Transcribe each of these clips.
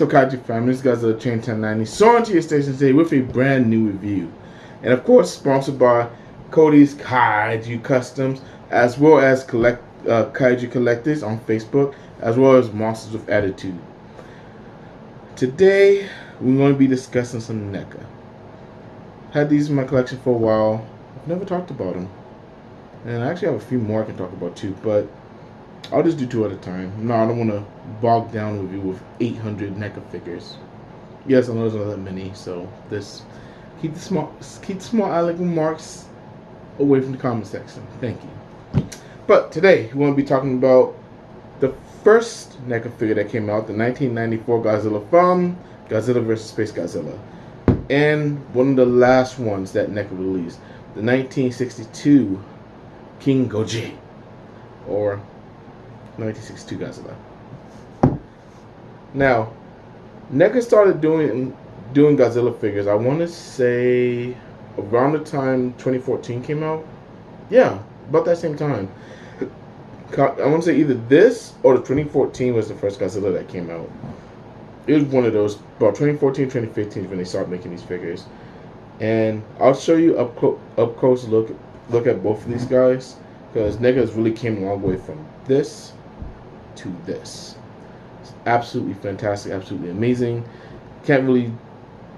So Kaiju family, this guy's a Chain 1090 soaring to your station today with a brand new review. And of course, sponsored by Cody's Kaiju Customs, as well as Kaiju Collectors on Facebook, as well as Monsters with Attitude. Today, we're going to be discussing some NECA. Had these in my collection for a while. I've never talked about them. And I actually have a few more I can talk about too, but I'll just do two at a time. No, I don't want to bog down with you with 800 NECA figures. Yes, I know there's not that many, so keep the small aleck remarks away from the comment section. Thank you. But today we want to be talking about the first NECA figure that came out, the 1994 Godzilla from Godzilla vs. Space Godzilla, and one of the last ones that NECA released, the 1962 King Godzilla, or 1962 Godzilla. Now, NECA started doing Godzilla figures, I want to say around the time 2014 came out. Yeah, about that same time. I want to say either this or the 2014 was the first Godzilla that came out. It was one of those, about 2014, 2015 when they started making these figures. And I'll show you up close look at both of these guys, because NECA has really came a long way from this to this. It's absolutely fantastic, absolutely amazing. Can't really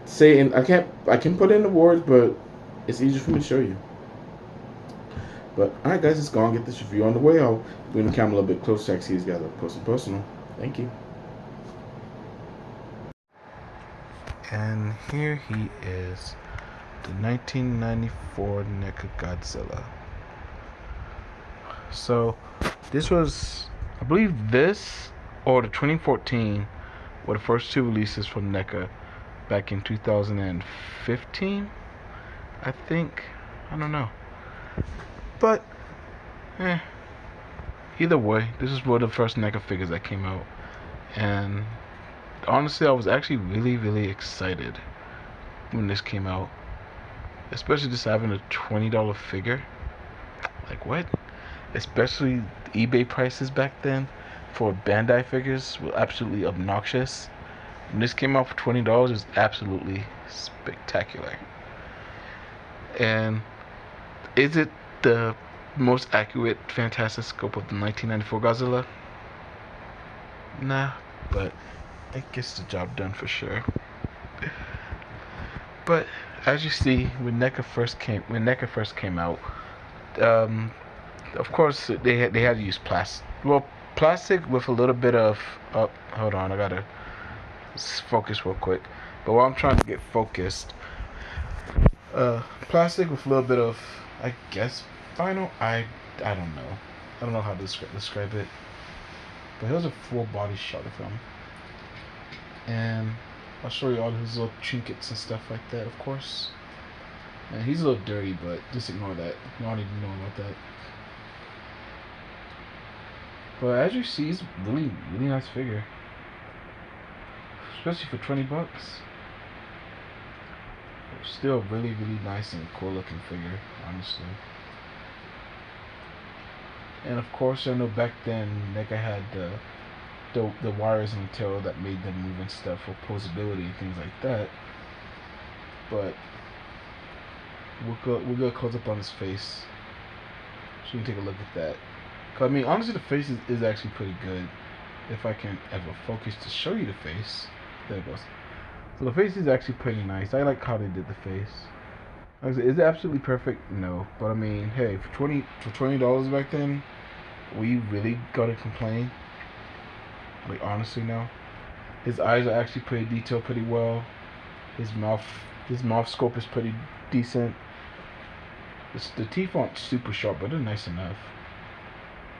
say, and I can put it into words, but it's easier for me to show you. But alright guys, let's go and get this review on the way. I'll bring the camera a little bit closer so I can see these guys up close and personal. Thank you. And here he is, the 1994 NECA Godzilla. So this was, I believe this or the 2014 were the first two releases from NECA back in 2015, I think. I don't know. But, either way, this is one of the first NECA figures that came out. And honestly, I was actually really excited when this came out. Especially just having a $20 figure. Like, what? Especially eBay prices back then for Bandai figures were absolutely obnoxious. When this came out for $20, it was absolutely spectacular. And is it the most accurate Fantastic Scope of the 1994 Godzilla? Nah, but it gets the job done for sure. But as you see, when NECA first came out, of course they had to use plastic. Well, plastic with a little bit of. Oh, hold on, I gotta focus real quick. But while I'm trying to get focused, plastic with a little bit of, I guess, vinyl. I don't know. I don't know how to describe it. But here's a full body shot of him, and I'll show you all his little trinkets and stuff like that, of course. And he's a little dirty, but just ignore that. You don't need to know about that. But as you see, he's a really nice figure, especially for $20. Still really nice and cool looking figure, honestly. And of course, I know back then NECA had the wires in the tail that made them move and stuff for posability and things like that. But we'll go close up on his face so you can take a look at that. Cause I mean, honestly, the face is actually pretty good. If I can ever focus to show you the face, there it goes. So the face is actually pretty nice. I like how they did the face. Like I said, is it absolutely perfect? No, but I mean, hey, for $20 back then, we really gotta complain. Like honestly, now, his eyes are actually pretty detailed, pretty well. His mouth scope is pretty decent. The teeth aren't super sharp, but they're nice enough.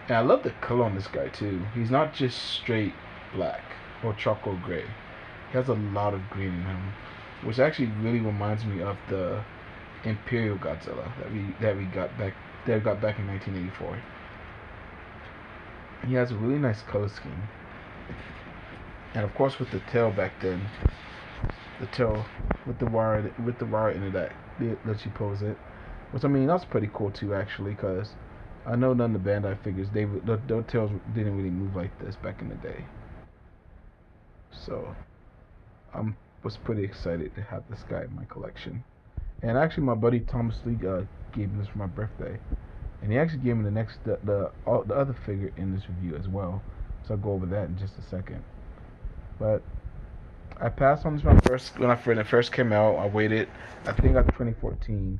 And I love the color on this guy too. He's not just straight black or charcoal gray. He has a lot of green in him, which actually really reminds me of the Imperial Godzilla that we got back in 1984. He has a really nice color scheme, and of course with the tail back then, the tail with the wire into that lets you pose it, which I mean that's pretty cool too actually, because I know none of the Bandai figures their tails didn't really move like this back in the day. So I was pretty excited to have this guy in my collection. And actually, my buddy Thomas Lee gave me this for my birthday, and he actually gave me the other figure in this review as well. So I'll go over that in just a second. But I passed on this when it first came out. I waited, I think, at 2014,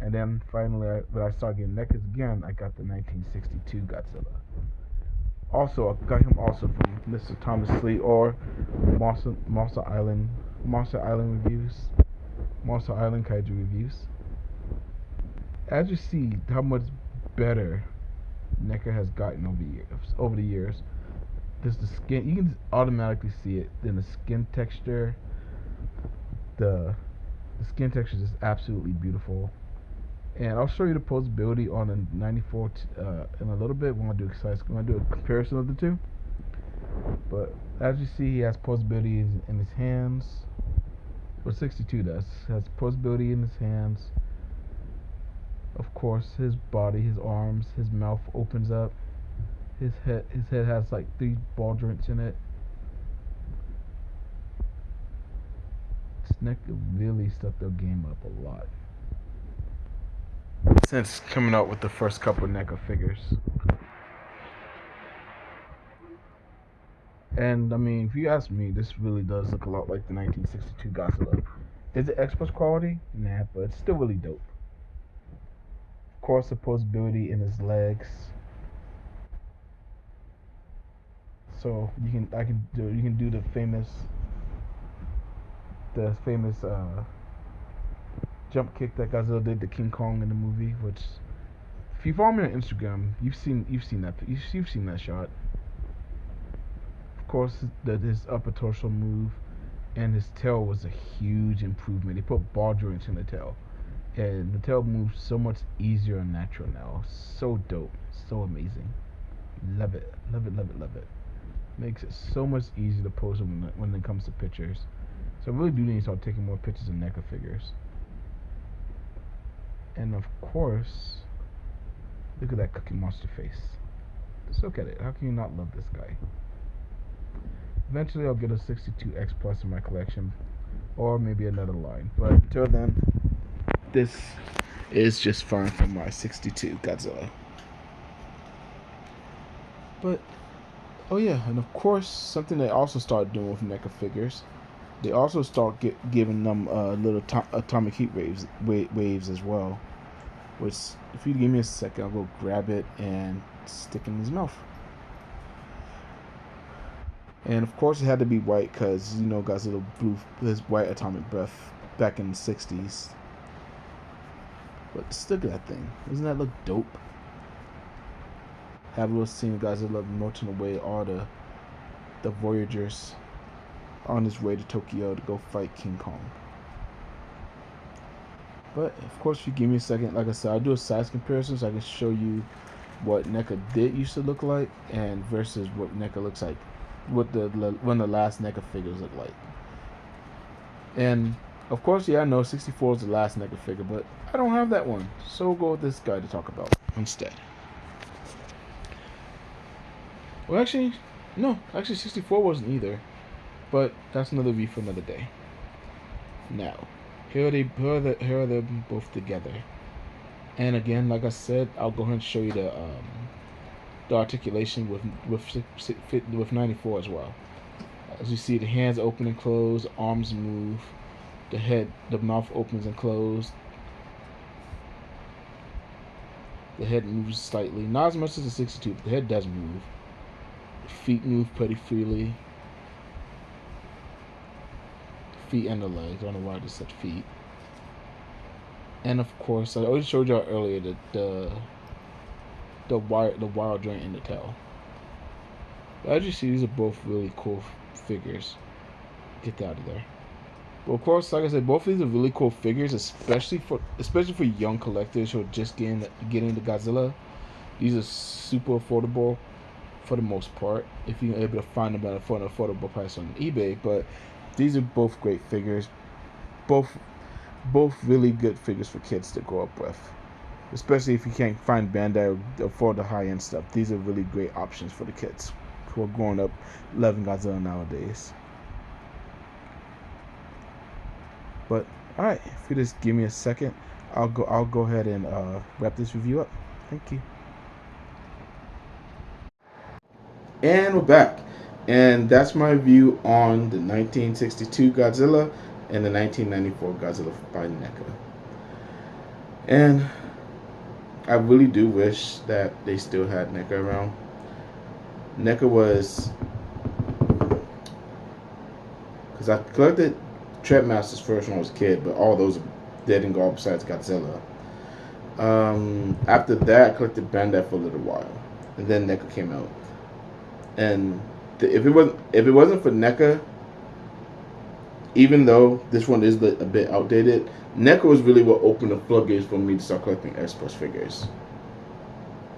and then finally, when I started getting NECAs again, I got the 1962 Godzilla. Also, I got him also from Mr. Thomas Lee or Monster Island, Monster Island reviews, Monster Island Kaiju reviews. As you see, how much better NECA has gotten over the years. Just the skin, you can just automatically see it. Then the skin texture, the the skin texture is just absolutely beautiful. And I'll show you the posability on the 94 in a little bit when I do a comparison of the two. But as you see, he has posability in his hands. Or 62 does. Has posability in his hands. Of course, his body, his arms, his mouth opens up. His head has like 3 ball joints in it. His neck really stepped their game up a lot since coming out with the first couple of NECA figures. And I mean, if you ask me, this really does look a lot like the 1962 Godzilla. Is it express quality? Nah, but it's still really dope. Of course, the posability in his legs. So you can do the famous jump kick that Godzilla did to King Kong in the movie. Which, if you follow me on Instagram, you've seen that shot. Of course, his upper torso move and his tail was a huge improvement. They put ball joints in the tail, and the tail moves so much easier and natural now. So dope, so amazing. Love it, love it, love it, love it. Makes it so much easier to pose when it comes to pictures. So I really do need to start taking more pictures of NECA figures. And of course, look at that Cookie Monster face. Just look at it. How can you not love this guy? Eventually, I'll get a 62X Plus in my collection, or maybe another line. But until then, this is just fine for my 62 Godzilla. But oh yeah, and of course, something they also started doing with NECA figures, they also start giving them little atomic heat waves as well. Which, if you give me a second, I'll go grab it and stick in his mouth. And of course, it had to be white because Godzilla blew his white atomic breath back in the '60s. But just look at that thing. Doesn't that look dope? Have a little scene of Godzilla melting away all the Voyagers on his way to Tokyo to go fight King Kong. But of course, if you give me a second, like I said, I'll do a size comparison so I can show you what NECA did used to look like and versus what NECA looks like, what one of the last NECA figures look like. And of course, yeah, I know 64 is the last NECA figure, but I don't have that one, so we'll go with this guy to talk about instead. Well, actually, no, 64 wasn't either, but that's another review for another day. Now, here are they both together. And again, like I said, I'll go ahead and show you the articulation with 94 as well. As you see, the hands open and close, arms move, the mouth opens and closes, the head moves slightly, not as much as the 62, but the head does move. The feet move pretty freely. Feet and the legs. I don't know why I just said feet. And of course, I already showed y'all earlier that the wire joint in the tail. But as you see, these are both really cool figures. Get that out of there. But of course, like I said, both of these are really cool figures, especially for young collectors who are just getting the Godzilla. These are super affordable for the most part, if you're able to find them at an affordable price on eBay. But these are both great figures, both really good figures for kids to grow up with, especially if you can't find Bandai or for the high-end stuff. These are really great options for the kids who are growing up loving Godzilla nowadays. But all right, if you just give me a second, I'll go ahead and wrap this review up. Thank you. And we're back. And that's my view on the 1962 Godzilla and the 1994 Godzilla by NECA. And I really do wish that they still had NECA around. NECA was, because I collected Masters first when I was a kid, but all those are dead and gone besides Godzilla. After that, I collected Bandai for a little while, and then NECA came out. And if it wasn't for NECA, even though this one is a bit outdated, NECA was really what opened the floodgates for me to start collecting X-Plus figures.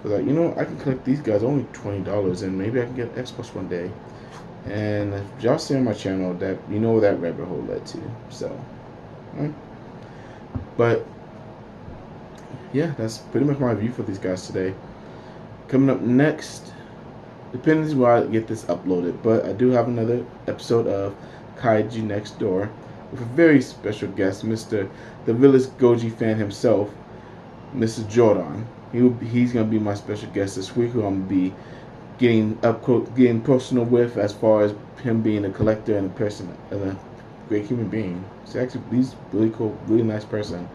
I was like, I can collect these guys only $20, and maybe I can get X-Plus one day. And if y'all see on my channel, that where that rabbit hole led to. So, but yeah, that's pretty much my review for these guys today. Coming up next, depends on where I get this uploaded, but I do have another episode of Kaiju Next Door with a very special guest, Mr. the Village Goji fan himself, Mr. Jordan. He's gonna be my special guest this week, who I'm gonna be getting up close, getting personal with, as far as him being a collector and a person and a great human being. He's really cool, really nice person.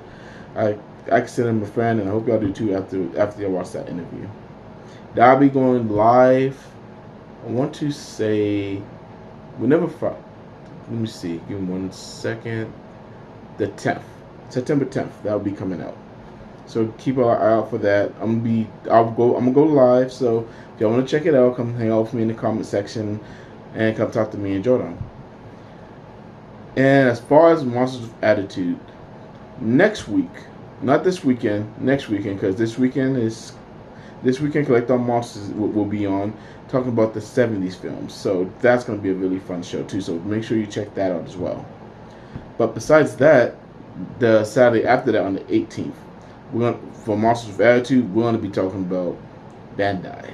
I consider him a friend, and I hope y'all do too after you watch that interview. That'll be going live. I want to say let me see. Give me 1 second. The 10th, September 10th. That'll be coming out. So keep an eye out for that. I'm gonna go live. So if y'all want to check it out, come hang out with me in the comment section and come talk to me and Jordan. And as far as Monsters with Attitude, next week, not this weekend, next weekend, because this weekend Collect All Monsters will be on, talking about the 70s films. So that's going to be a really fun show too. So make sure you check that out as well. But besides that, the Saturday after that, on the 18th, for Monsters with Attitude, we're going to be talking about Bandai,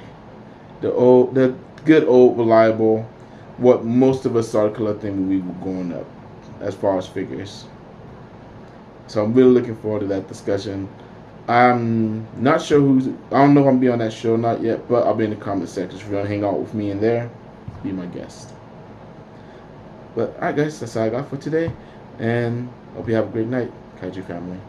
the good old reliable, what most of us started collecting when we were growing up, as far as figures. So I'm really looking forward to that discussion. I'm not sure I don't know if I'm gonna be on that show, not yet, but I'll be in the comment section. If you want to hang out with me in there, be my guest. But alright guys, that's all I got for today, and hope you have a great night, Kaiju family.